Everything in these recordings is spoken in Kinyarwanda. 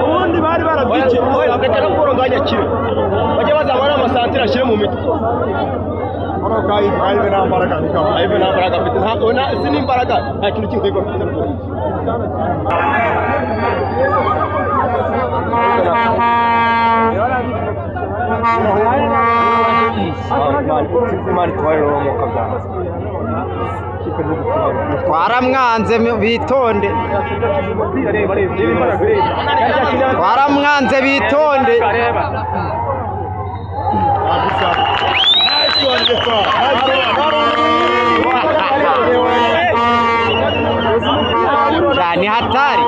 ubundi bari barabyikiye reka no kuronganya kire bajya bazamara amasantire ashyire mu mitwe Aibe nta mbaraga afite nta n'imbaraga nta kintu cy'inkwego afite rwose twaramwanze bitonde ni hatari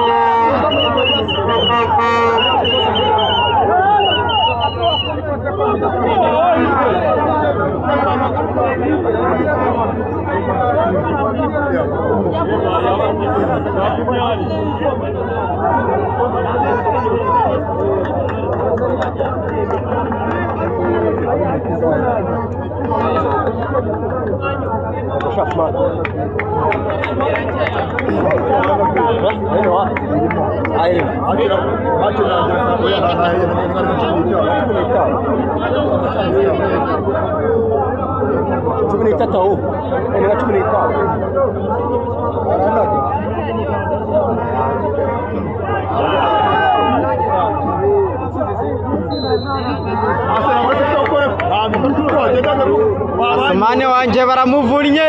Asumani wanje baramuvunnye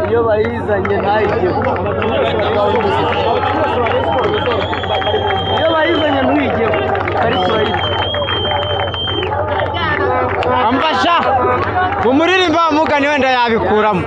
iyo bayizanye ntayijye amfasha umuririmba wamugani wenda yabikuramo